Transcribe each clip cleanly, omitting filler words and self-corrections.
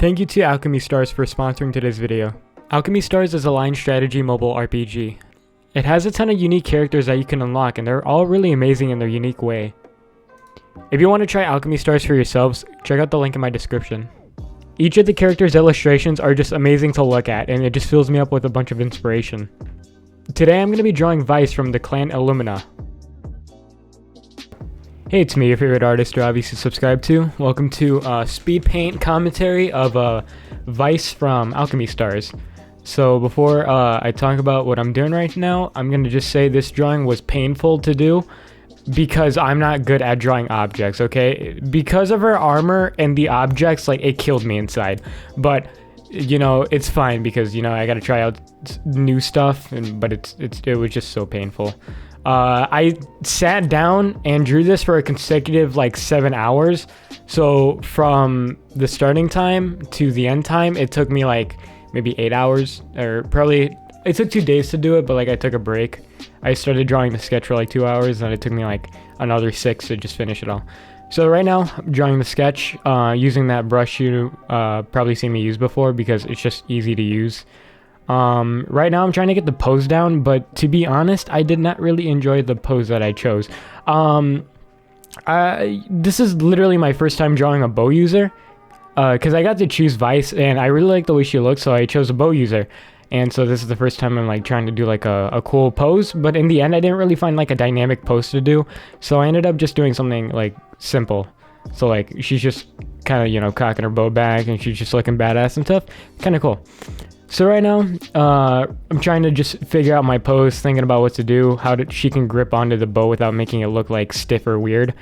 Thank you to Alchemy Stars for sponsoring today's video. Alchemy Stars is a line strategy mobile RPG. It has a ton of unique characters that you can unlock, and they're all really amazing in their unique way. If you want to try Alchemy Stars for yourselves, check out the link in my description. Each of the characters' illustrations are just amazing to look at, and it just fills me up with a bunch of inspiration. Today I'm going to be drawing Vice from the clan Illumina. Hey, it's me, your favorite artist you're obviously subscribed to. Welcome to Speedpaint commentary of Vice from Alchemy Stars. So before I talk about what I'm doing right now, I'm going to just say this drawing was painful to do because I'm not good at drawing objects, okay? Because of her armor and the objects, like, it killed me inside. But, you know, it's fine because, you know, I got to try out new stuff, but it was just so painful. I sat down and drew this for a consecutive like 7 hours. So from the starting time to the end time, it took me like maybe 8 hours, or probably it took 2 days to do it, but like I took a break. I started drawing the sketch for like 2 hours, and it took me like another 6 to just finish it all. So right now I'm drawing the sketch using that brush you probably seen me use before because it's just easy to use. Right now I'm trying to get the pose down, but to be honest, I did not really enjoy the pose that I chose. This is literally my first time drawing a bow user, because I got to choose Vice, and I really like the way she looks, so I chose a bow user. And so this is the first time I'm like trying to do like a cool pose, but in the end I didn't really find like a dynamic pose to do, so I ended up just doing something like simple. So like she's just kind of, you know, cocking her bow back, and she's just looking badass and stuff. Kind of cool. So right now, I'm trying to just figure out my pose, thinking about what to do, how she can grip onto the bow without making it look like stiff or weird.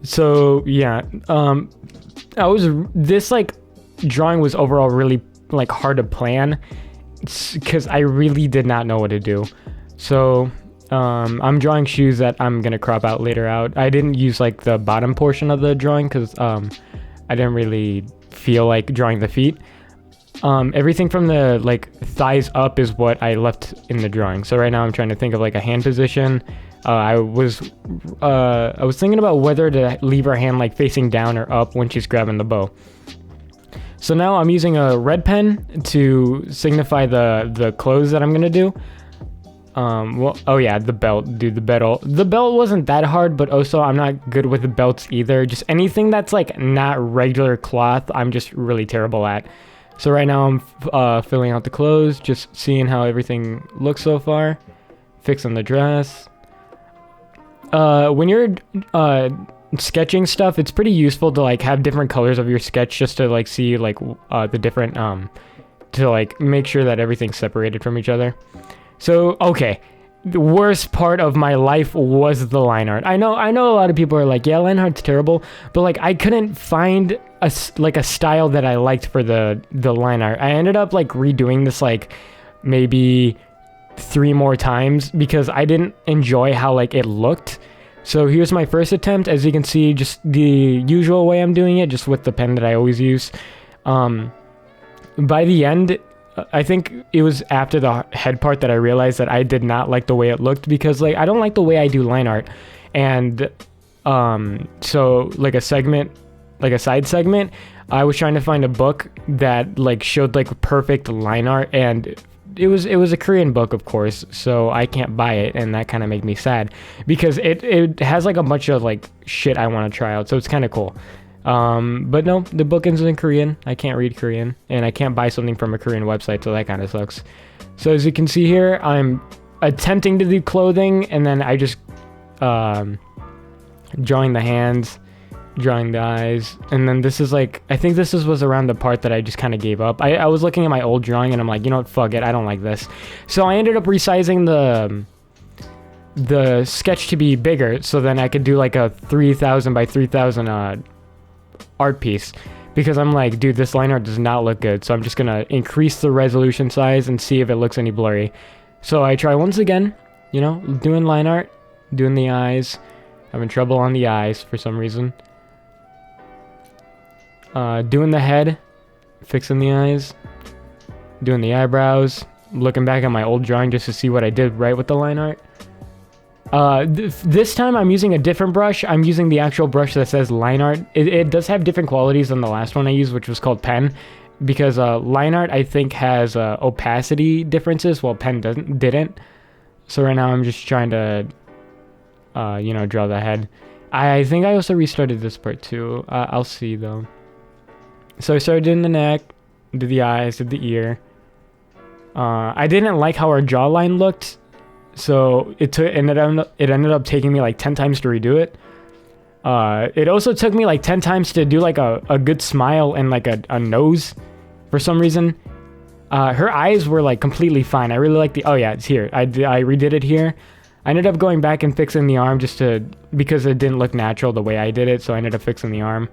So yeah, this like drawing was overall really like hard to plan because I really did not know what to do. So I'm drawing shoes that I'm gonna crop out later out. I didn't use like the bottom portion of the drawing because I didn't really feel like drawing the feet. Everything from the like thighs up is what I left in the drawing. So right now I'm trying to think of like a hand position. I was thinking about whether to leave her hand like facing down or up when she's grabbing the bow. So now I'm using a red pen to signify the clothes that I'm gonna do. Oh yeah, the belt, dude, the belt wasn't that hard, but also I'm not good with the belts either. Just anything that's like not regular cloth, I'm just really terrible at. So right now I'm filling out the clothes, just seeing how everything looks so far, fixing the dress. When you're sketching stuff, it's pretty useful to like have different colors of your sketch just to like see like the different to like make sure that everything's separated from each other. So okay, the worst part of my life was the line art. I know a lot of people are like, yeah, line art's terrible, but like I couldn't find a style that I liked for the line art. I ended up like redoing this like maybe 3 more times because I didn't enjoy how like it looked. So here's my first attempt. As you can see, just the usual way I'm doing it, just with the pen that I always use. By the end, I think it was after the head part that I realized that I did not like the way it looked, because like I don't like the way I do line art. And so like a side segment, I was trying to find a book that like showed like perfect line art, and it was a Korean book, of course, so I can't buy it, and that kind of made me sad because it has like a bunch of like shit I want to try out, so it's kind of cool. But no, the book is in Korean. I can't read Korean, and I can't buy something from a Korean website, so that kind of sucks. So as you can see here, I'm attempting to do clothing, and then I just drawing the hands, drawing the eyes, and then this is like, I think this was around the part that I just kind of gave up. I was looking at my old drawing, and I'm like, you know what, fuck it, I don't like this. So I ended up resizing the sketch to be bigger, so then I could do like a 3000 by 3000 art piece, because I'm like, dude, this line art does not look good, so I'm just gonna increase the resolution size and see if it looks any blurry. So I try once again, you know, doing line art, doing the eyes, having trouble on the eyes for some reason. Doing the head, fixing the eyes, doing the eyebrows, looking back at my old drawing just to see what I did right with the line art. This time I'm using a different brush. I'm using the actual brush that says line art. It does have different qualities than the last one I used, which was called pen, because line art I think has opacity differences, while pen didn't. So right now I'm just trying to, you know, draw the head. I think I also restarted this part too. I'll see though. So I started in the neck, did the eyes, did the ear. I didn't like how our jawline looked, so it ended up taking me like 10 times to redo it. It also took me like 10 times to do like a good smile and like a nose for some reason. Her eyes were like completely fine. I really like oh yeah, it's here. I redid it here. I ended up going back and fixing the arm because it didn't look natural the way I did it, so I ended up fixing the arm.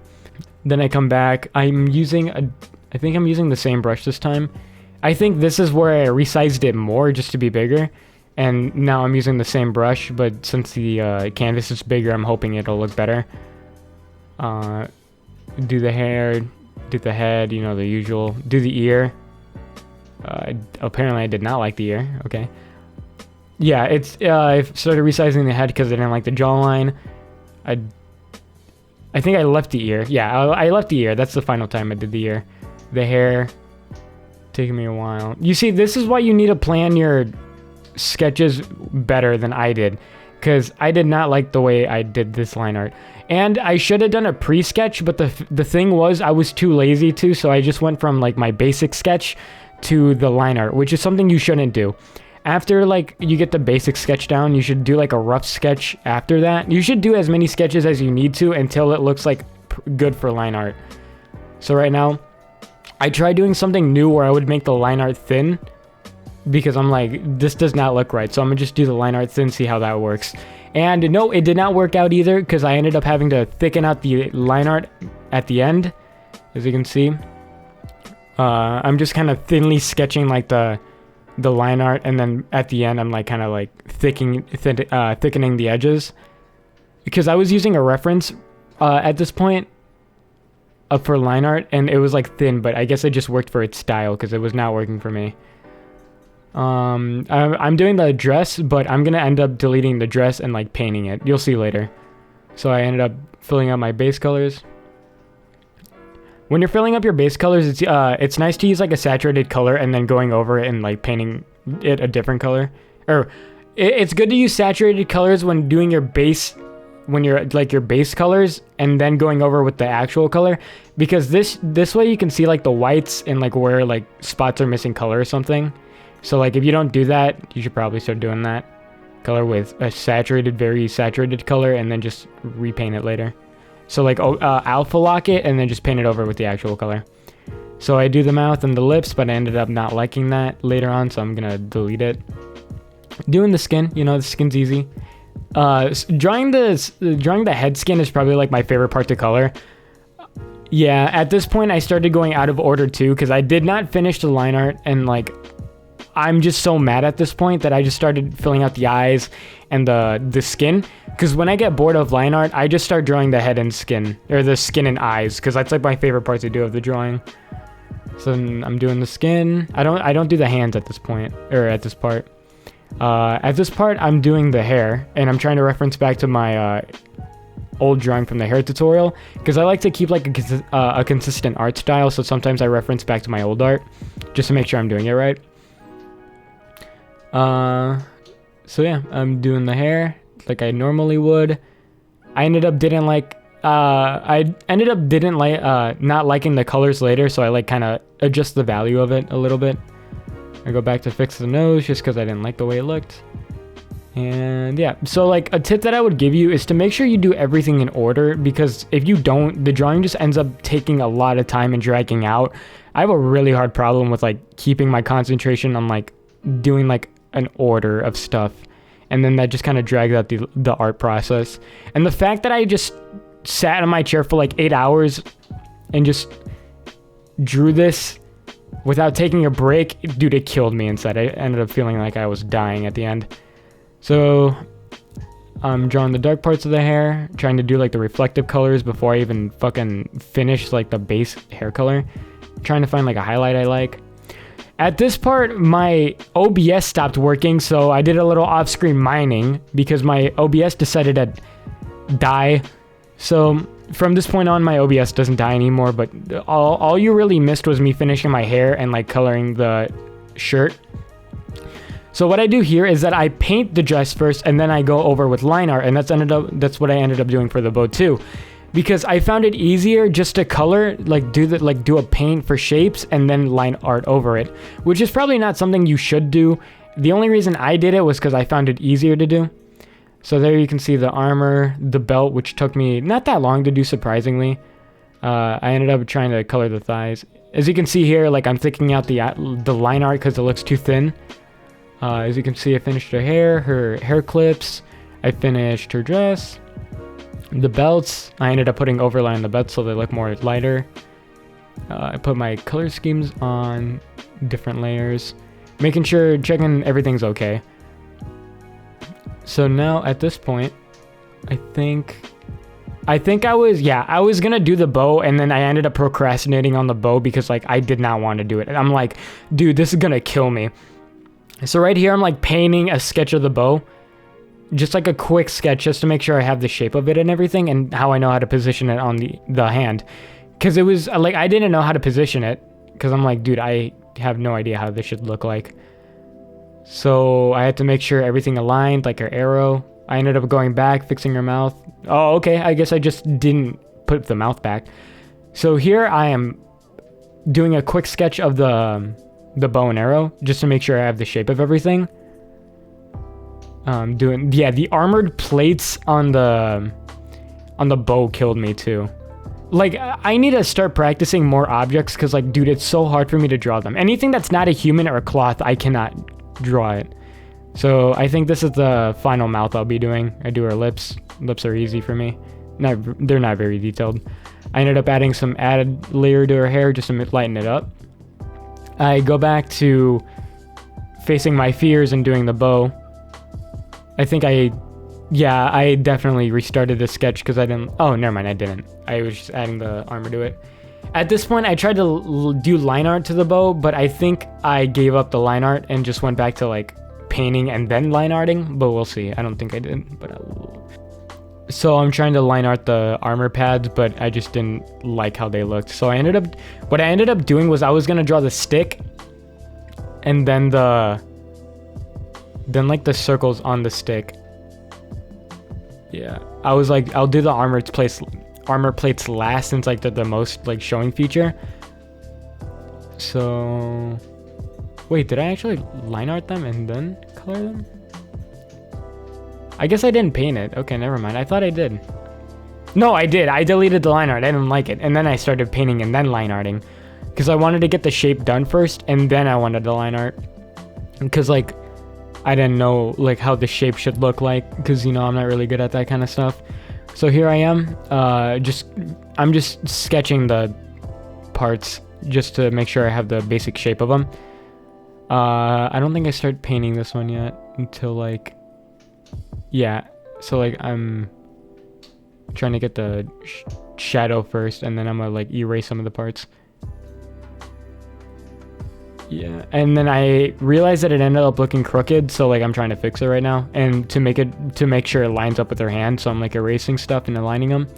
Then I come back. I think I'm using the same brush this time. I think this is where I resized it more just to be bigger. And now I'm using the same brush, but since the canvas is bigger, I'm hoping it'll look better. Do the hair, do the head, you know, the usual. Do the ear. Apparently I did not like the ear. Okay. Yeah, I started resizing the head because I didn't like the jawline. I think I left the ear. Yeah, I left the ear. That's the final time I did the ear. The hair, taking me a while. You see, this is why you need to plan your sketches better than I did, because I did not like the way I did this line art. And I should have done a pre-sketch, but the thing was I was too lazy to, so I just went from like my basic sketch to the line art, which is something you shouldn't do. After like you get the basic sketch down, you should do like a rough sketch after that. You should do as many sketches as you need to until it looks like good for line art. So right now, I tried doing something new where I would make the line art thin, because I'm like, this does not look right. So I'm gonna just do the line art thin, see how that works. And no, it did not work out either, because I ended up having to thicken out the line art at the end, as you can see. I'm just kind of thinly sketching like the line art, and then at the end I'm like kind of like thickening the edges, because I was using a reference at this point for line art, and it was like thin, but I guess it just worked for its style because it was not working for me. I'm doing the dress, but I'm gonna end up deleting the dress and like painting it. You'll see later. So I ended up filling out my base colors. When you're filling up your base colors, it's nice to use like a saturated color and then going over it and like painting it a different color. Or it's good to use saturated colors when doing your base, when you're like your base colors, and then going over with the actual color, because this way you can see like the whites and like where like spots are missing color or something. So like if you don't do that, you should probably start doing that color with a saturated, very saturated color, and then just repaint it later. So like alpha lock it and then just paint it over with the actual color. So I do the mouth and the lips, but I ended up not liking that later on, so I'm gonna delete it. Doing the skin, you know, the skin's easy. Drawing the head skin is probably like my favorite part to color. Yeah, at this point I started going out of order too, because I did not finish the line art, and like I'm just so mad at this point that I just started filling out the eyes and the skin, because when I get bored of line art, I just start drawing the head and skin, or the skin and eyes, because that's like my favorite part to do of the drawing. So I'm doing the skin. I don't do the hands at this point, or at this part. At this part, I'm doing the hair, and I'm trying to reference back to my old drawing from the hair tutorial, because I like to keep like a consistent art style, so sometimes I reference back to my old art, just to make sure I'm doing it right. So yeah, I'm doing the hair like I normally would. I ended up not liking the colors later, so I like kind of adjust the value of it a little bit. I go back to fix the nose just because I didn't like the way it looked. And yeah, so like a tip that I would give you is to make sure you do everything in order, because if you don't, the drawing just ends up taking a lot of time and dragging out. I have a really hard problem with like keeping my concentration on like doing like an order of stuff, and then that just kind of drags out the art process. And the fact that I just sat in my chair for like 8 hours and just drew this without taking a break, dude, it killed me inside. I ended up feeling like I was dying at the end. So I'm drawing the dark parts of the hair, trying to do like the reflective colors before I even fucking finish like the base hair color, trying to find like a highlight I like. At this part, my OBS stopped working, so I did a little off-screen mining because my OBS decided to die. So from this point on, my OBS doesn't die anymore, but all you really missed was me finishing my hair and like coloring the shirt. So what I do here is that I paint the dress first and then I go over with line art, and that's what I ended up doing for the bow too. Because I found it easier just to color, like do a paint for shapes and then line art over it, which is probably not something you should do. The only reason I did it was because I found it easier to do. So there you can see the armor, the belt, which took me not that long to do, surprisingly. I ended up trying to color the thighs. As you can see here, like I'm thickening out the line art because it looks too thin. As you can see, I finished her hair clips. I finished her dress. The belts, I ended up putting overlay on the belts so they look more lighter. I put my color schemes on different layers, checking everything's okay. So now at this point, I think I was gonna do the bow, and then I ended up procrastinating on the bow because like I did not want to do it. And I'm like, dude, this is gonna kill me. So right here, I'm like painting a sketch of the bow. Just like a quick sketch just to make sure I have the shape of it and everything and how I know how to position it on the hand. Because it was like, I didn't know how to position it because I'm like, dude, I have no idea how this should look like. So I had to make sure everything aligned, like her arrow. I ended up going back, fixing her mouth. Oh, okay, I guess I just didn't put the mouth back. So here I am doing a quick sketch of the bow and arrow just to make sure I have the shape of everything. The armored plates on the bow killed me too. Like, I need to start practicing more objects because, like, dude, it's so hard for me to draw them. Anything that's not a human or a cloth, I cannot draw it. So I think this is the final mouth I'll be doing. I do her lips. Lips are easy for me. They're not very detailed. I ended up adding some added layer to her hair just to lighten it up. I go back to facing my fears and doing the bow. I think I definitely restarted the sketch because I didn't. Oh, never mind, I didn't. I was just adding the armor to it. At this point, I tried to do line art to the bow, but I think I gave up the line art and just went back to like painting and then line arting. But we'll see. I don't think I did, but I will. So I'm trying to line art the armor pads, but I just didn't like how they looked. So what I ended up doing was I was gonna draw the stick, and then like the circles on the stick. Yeah, I was like, I'll do the armor plates last since like they're the most like showing feature. So wait, did I actually line art them and then color them? I guess I didn't paint it. Okay, never mind. I thought I did. No, I did. I deleted the line art. I didn't like it. And then I started painting and then line arting because I wanted to get the shape done first and then I wanted the line art because like I didn't know like how the shape should look like because, you know, I'm not really good at that kind of stuff. So here I am. I'm just sketching the parts just to make sure I have the basic shape of them. I don't think I start painting this one yet until like, yeah. So like I'm trying to get the shadow first and then I'm gonna like erase some of the parts. Yeah, and then I realized that it ended up looking crooked, so like I'm trying to fix it right now, and to make sure it lines up with her hand. So I'm like erasing stuff and aligning them,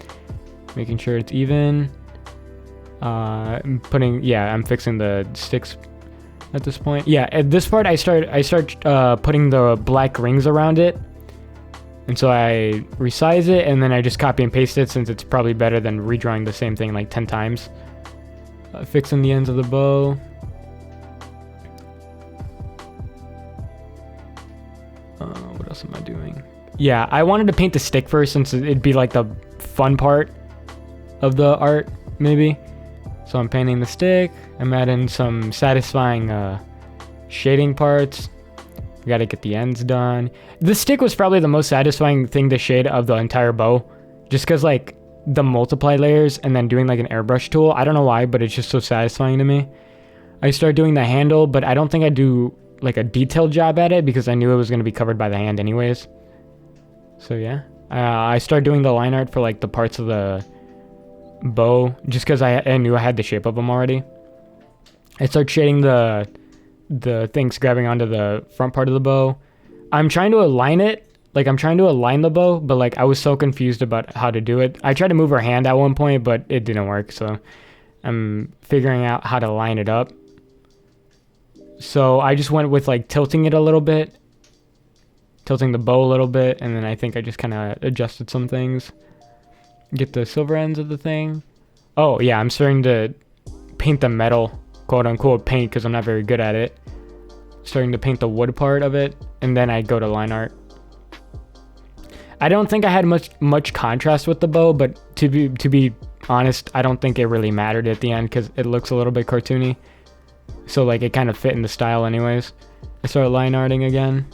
making sure it's even. I'm fixing the sticks at this point. Yeah, at this part I start putting the black rings around it, and so I resize it and then I just copy and paste it since it's probably better than redrawing the same thing like 10 times. Fixing the ends of the bow. What else am I doing? Yeah, I wanted to paint the stick first since it'd be like the fun part of the art, maybe. So I'm painting the stick. I'm adding some satisfying shading parts. We gotta get the ends done. The stick was probably the most satisfying thing to shade of the entire bow. Just because like the multiply layers and then doing like an airbrush tool. I don't know why, but it's just so satisfying to me. I start doing the handle, but I don't think I do like a detailed job at it because I knew it was going to be covered by the hand anyways. So yeah, I started doing the line art for like the parts of the bow just because I knew I had the shape of them already. I start shading the the things grabbing onto the front part of the bow. I'm trying to align it. Like, I'm trying to align the bow, but like I was so confused about how to do it. I tried to move her hand at one point, but it didn't work. So I'm figuring out how to line it up. So I just went with like tilting it a little bit, tilting the bow a little bit, and then I think I just kind of adjusted some things. Get the silver ends of the thing. Oh yeah, I'm starting to paint the metal, quote unquote paint, because I'm not very good at it. Starting to paint the wood part of it, and then I go to line art. I don't think I had much contrast with the bow, but to be honest, I don't think it really mattered at the end because it looks a little bit cartoony. So like it kind of fit in the style anyways. I started line arting again.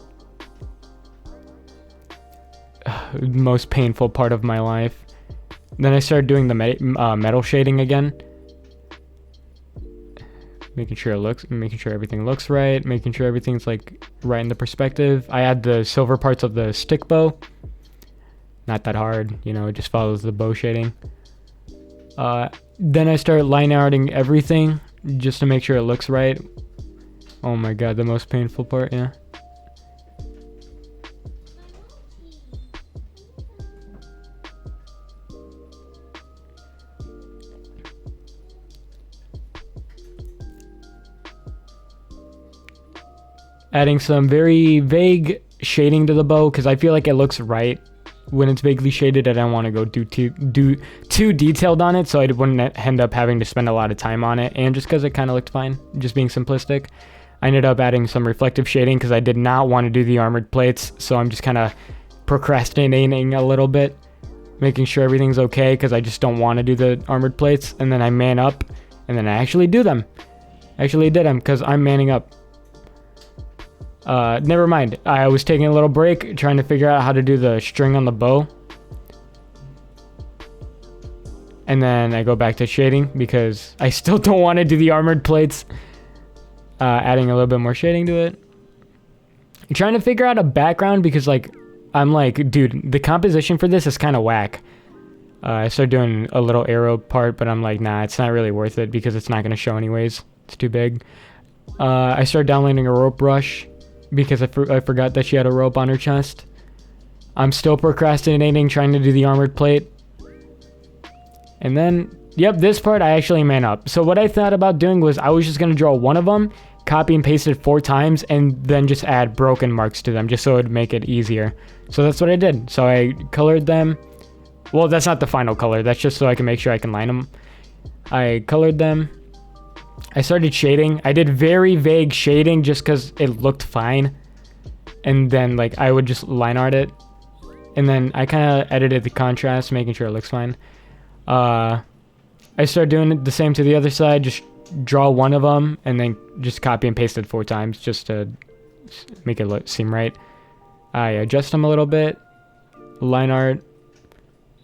Most painful part of my life. Then I started doing the metal shading again. Making sure everything looks right, making sure everything's like right in the perspective. I add the silver parts of the stick bow. Not that hard, you know, it just follows the bow shading. Then I start line arting everything just to make sure it looks right. Oh my god, the most painful part, yeah. Adding some very vague shading to the bow because I feel like it looks right when it's vaguely shaded. I don't want to go too detailed on it, so I wouldn't end up having to spend a lot of time on it. And just because it kind of looked fine, just being simplistic, I ended up adding some reflective shading because I did not want to do the armored plates. So I'm just kind of procrastinating a little bit, making sure everything's okay because I just don't want to do the armored plates. And then I man up, and then I actually do them. I actually did them because I'm manning up. Never mind. I was taking a little break trying to figure out how to do the string on the bow. And then I go back to shading because I still don't want to do the armored plates. Adding a little bit more shading to it. I'm trying to figure out a background because like, I'm like, dude, the composition for this is kind of whack. I started doing a little arrow part, but I'm like, nah, it's not really worth it because it's not going to show anyways. It's too big. I started downloading a rope brush because I forgot that she had a rope on her chest. I'm still procrastinating trying to do the armored plate. And then, yep, this part I actually man up. So what I thought about doing was I was just going to draw one of them, copy and paste it 4 times, and then just add broken marks to them just so it would make it easier. So that's what I did. So I colored them. Well, that's not the final color. That's just so I can make sure I can line them. I colored them. I started shading. I did very vague shading just because it looked fine. And then like I would just line art it. And then I kind of edited the contrast, making sure it looks fine. I started doing the same to the other side. Just draw one of them and then just copy and paste it 4 times just to make it seem right. I adjust them a little bit. Line art.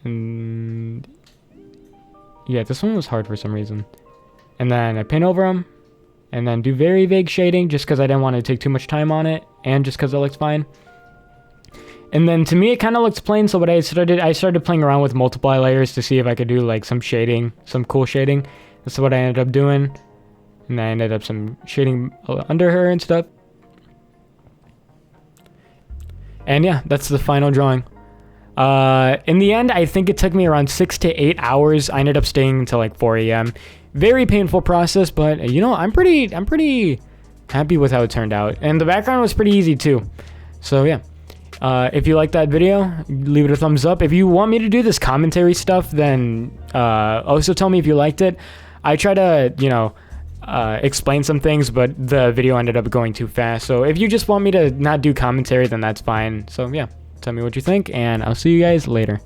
And yeah, this one was hard for some reason. And then I paint over them, and then do very vague shading just because I didn't want to take too much time on it, and just because it looks fine. And then to me, it kind of looks plain, so what I started playing around with multiply layers to see if I could do like some shading, some cool shading. That's what I ended up doing. And I ended up some shading under her and stuff. And yeah, that's the final drawing. In the end, I think it took me around 6 to 8 hours. I ended up staying until like 4 a.m. Very painful process, but you know, I'm pretty happy with how it turned out. And the background was pretty easy too. So yeah. If you like that video, leave it a thumbs up. If you want me to do this commentary stuff, then also tell me if you liked it. I try to, you know, explain some things, but the video ended up going too fast. So if you just want me to not do commentary, then that's fine. So yeah, tell me what you think, and I'll see you guys later.